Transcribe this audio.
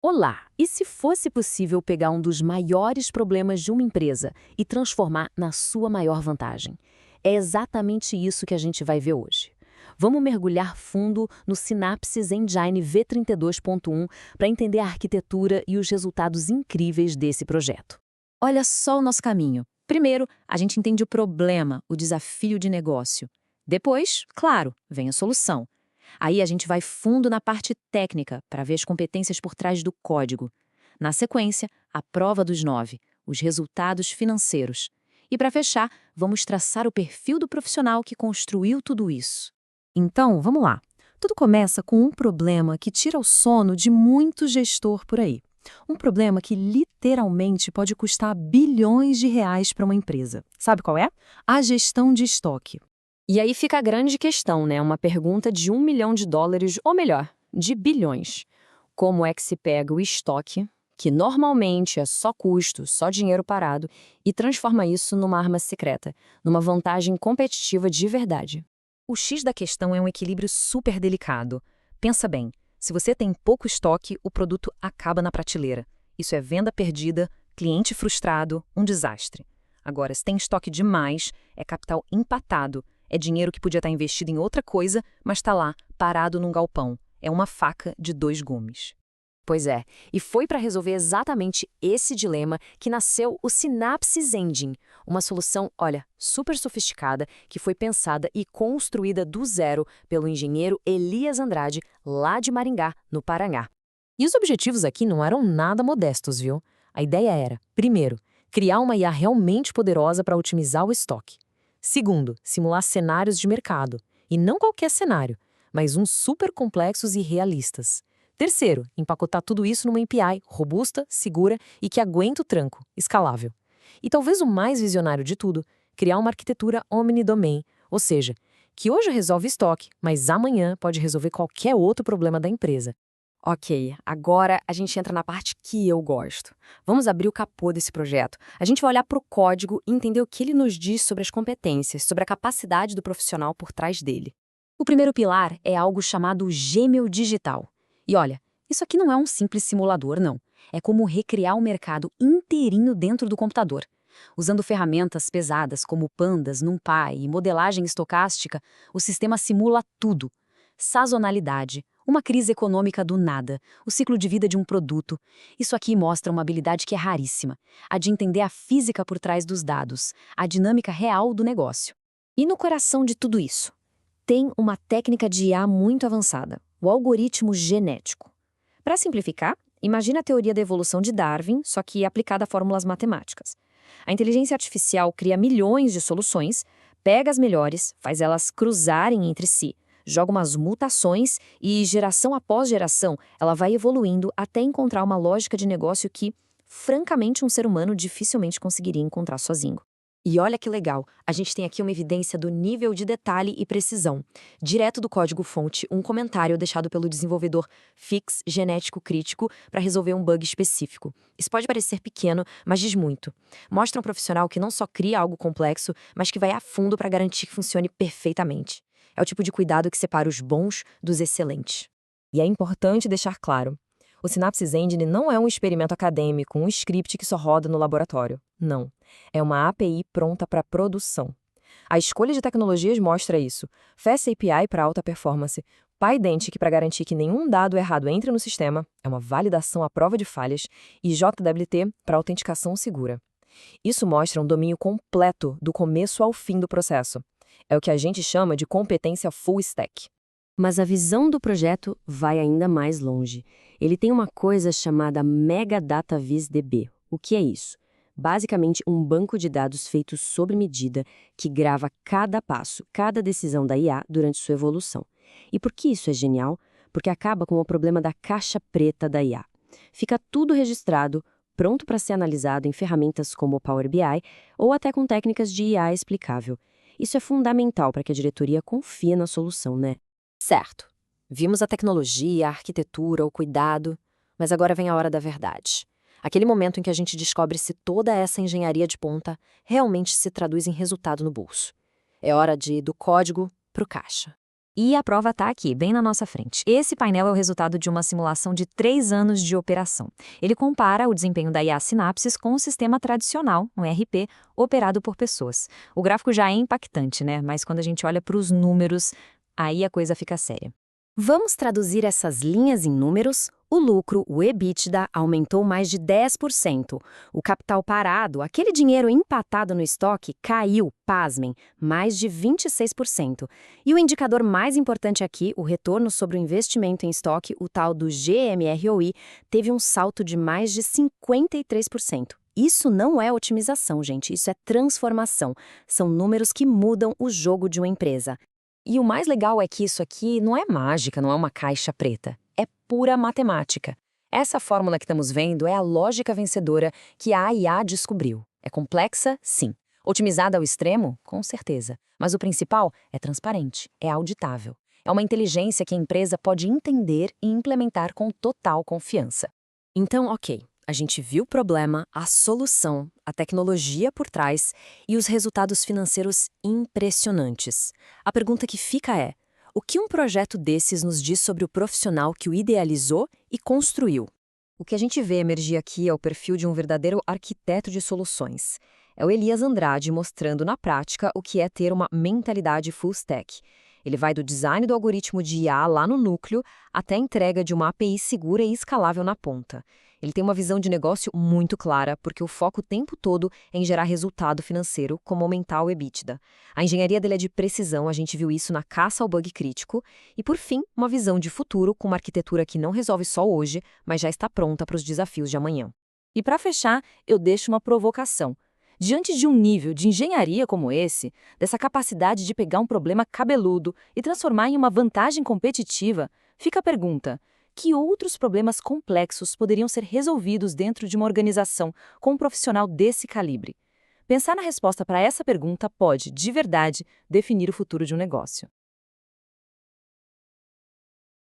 Olá! E se fosse possível pegar um dos maiores problemas de uma empresa e transformar na sua maior vantagem? É exatamente isso que a gente vai ver hoje. Vamos mergulhar fundo no Synapses Engine V32.1 para entender a arquitetura e os resultados incríveis desse projeto. Olha só o nosso caminho. Primeiro, a gente entende o problema, o desafio de negócio. Depois, claro, vem a solução. Aí a gente vai fundo na parte técnica para ver as competências por trás do código. Na sequência, a prova dos 9, os resultados financeiros. E para fechar, vamos traçar o perfil do profissional que construiu tudo isso. Então, vamos lá. Tudo começa com um problema que tira o sono de muito gestor por aí. Um problema que literalmente pode custar bilhões de reais para uma empresa. Sabe qual é? A gestão de estoque. E aí fica a grande questão, né? Uma pergunta de US$ 1 milhão, ou melhor, de bilhões. Como é que se pega o estoque, que normalmente é só custo, só dinheiro parado, e transforma isso numa arma secreta, numa vantagem competitiva de verdade? O X da questão é um equilíbrio super delicado. Pensa bem, se você tem pouco estoque, o produto acaba na prateleira. Isso é venda perdida, cliente frustrado, um desastre. Agora, se tem estoque demais, é capital empatado. É dinheiro que podia estar investido em outra coisa, mas está lá, parado num galpão. É uma faca de dois gumes. Pois é, e foi para resolver exatamente esse dilema que nasceu o Synapses Engine, uma solução, olha, super sofisticada, que foi pensada e construída do zero pelo engenheiro Elias Andrade, lá de Maringá, no Paraná. E os objetivos aqui não eram nada modestos, viu? A ideia era, primeiro, criar uma IA realmente poderosa para otimizar o estoque. Segundo, simular cenários de mercado, e não qualquer cenário, mas uns super complexos e realistas. Terceiro, empacotar tudo isso numa API robusta, segura e que aguenta o tranco, escalável. E talvez o mais visionário de tudo, criar uma arquitetura omnidomain, ou seja, que hoje resolve estoque, mas amanhã pode resolver qualquer outro problema da empresa. Ok, agora a gente entra na parte que eu gosto. Vamos abrir o capô desse projeto. A gente vai olhar para o código e entender o que ele nos diz sobre as competências, sobre a capacidade do profissional por trás dele. O primeiro pilar é algo chamado gêmeo digital. E olha, isso aqui não é um simples simulador, não. É como recriar o mercado inteirinho dentro do computador. Usando ferramentas pesadas como Pandas, NumPy e modelagem estocástica, o sistema simula tudo. Sazonalidade, uma crise econômica do nada, o ciclo de vida de um produto. Isso aqui mostra uma habilidade que é raríssima, a de entender a física por trás dos dados, a dinâmica real do negócio. E no coração de tudo isso, tem uma técnica de IA muito avançada, o algoritmo genético. Para simplificar, imagina a teoria da evolução de Darwin, só que aplicada a fórmulas matemáticas. A inteligência artificial cria milhões de soluções, pega as melhores, faz elas cruzarem entre si, joga umas mutações e, geração após geração, ela vai evoluindo até encontrar uma lógica de negócio que, francamente, um ser humano dificilmente conseguiria encontrar sozinho. E olha que legal, a gente tem aqui uma evidência do nível de detalhe e precisão. Direto do código-fonte, um comentário deixado pelo desenvolvedor Fix Genético Crítico para resolver um bug específico. Isso pode parecer pequeno, mas diz muito. Mostra um profissional que não só cria algo complexo, mas que vai a fundo para garantir que funcione perfeitamente. É o tipo de cuidado que separa os bons dos excelentes. E é importante deixar claro, o Synapses Engine não é um experimento acadêmico, um script que só roda no laboratório. Não. É uma API pronta para produção. A escolha de tecnologias mostra isso. Fast API para alta performance, PyDentic para garantir que nenhum dado errado entre no sistema, é uma validação à prova de falhas, e JWT para autenticação segura. Isso mostra um domínio completo do começo ao fim do processo. É o que a gente chama de competência full stack. Mas a visão do projeto vai ainda mais longe. Ele tem uma coisa chamada Mega Data Vis DB. O que é isso? Basicamente, um banco de dados feito sob medida que grava cada passo, cada decisão da IA durante sua evolução. E por que isso é genial? Porque acaba com o problema da caixa preta da IA. Fica tudo registrado, pronto para ser analisado em ferramentas como o Power BI ou até com técnicas de IA explicável. Isso é fundamental para que a diretoria confie na solução, né? Certo. Vimos a tecnologia, a arquitetura, o cuidado, mas agora vem a hora da verdade. Aquele momento em que a gente descobre se toda essa engenharia de ponta realmente se traduz em resultado no bolso. É hora de ir do código para o caixa. E a prova está aqui, bem na nossa frente. Esse painel é o resultado de uma simulação de 3 anos de operação. Ele compara o desempenho da IA Synapses com o sistema tradicional, um ERP, operado por pessoas. O gráfico já é impactante, né? Mas quando a gente olha para os números, aí a coisa fica séria. Vamos traduzir essas linhas em números? O lucro, o EBITDA, aumentou mais de 10%. O capital parado, aquele dinheiro empatado no estoque, caiu, pasmem, mais de 26%. E o indicador mais importante aqui, o retorno sobre o investimento em estoque, o tal do GMROI, teve um salto de mais de 53%. Isso não é otimização, gente, isso é transformação. São números que mudam o jogo de uma empresa. E o mais legal é que isso aqui não é mágica, não é uma caixa preta. É pura matemática. Essa fórmula que estamos vendo é a lógica vencedora que a IA descobriu. É complexa? Sim. Otimizada ao extremo? Com certeza. Mas o principal é transparente, é auditável. É uma inteligência que a empresa pode entender e implementar com total confiança. Então, ok. A gente viu o problema, a solução, a tecnologia por trás e os resultados financeiros impressionantes. A pergunta que fica é: o que um projeto desses nos diz sobre o profissional que o idealizou e construiu? O que a gente vê emergir aqui é o perfil de um verdadeiro arquiteto de soluções. É o Elias Andrade mostrando na prática o que é ter uma mentalidade full stack. Ele vai do design do algoritmo de IA lá no núcleo até a entrega de uma API segura e escalável na ponta. Ele tem uma visão de negócio muito clara, porque o foco o tempo todo é em gerar resultado financeiro, como aumentar o EBITDA. A engenharia dele é de precisão, a gente viu isso na caça ao bug crítico. E, por fim, uma visão de futuro com uma arquitetura que não resolve só hoje, mas já está pronta para os desafios de amanhã. E para fechar, eu deixo uma provocação. Diante de um nível de engenharia como esse, dessa capacidade de pegar um problema cabeludo e transformar em uma vantagem competitiva, fica a pergunta: que outros problemas complexos poderiam ser resolvidos dentro de uma organização com um profissional desse calibre? Pensar na resposta para essa pergunta pode, de verdade, definir o futuro de um negócio.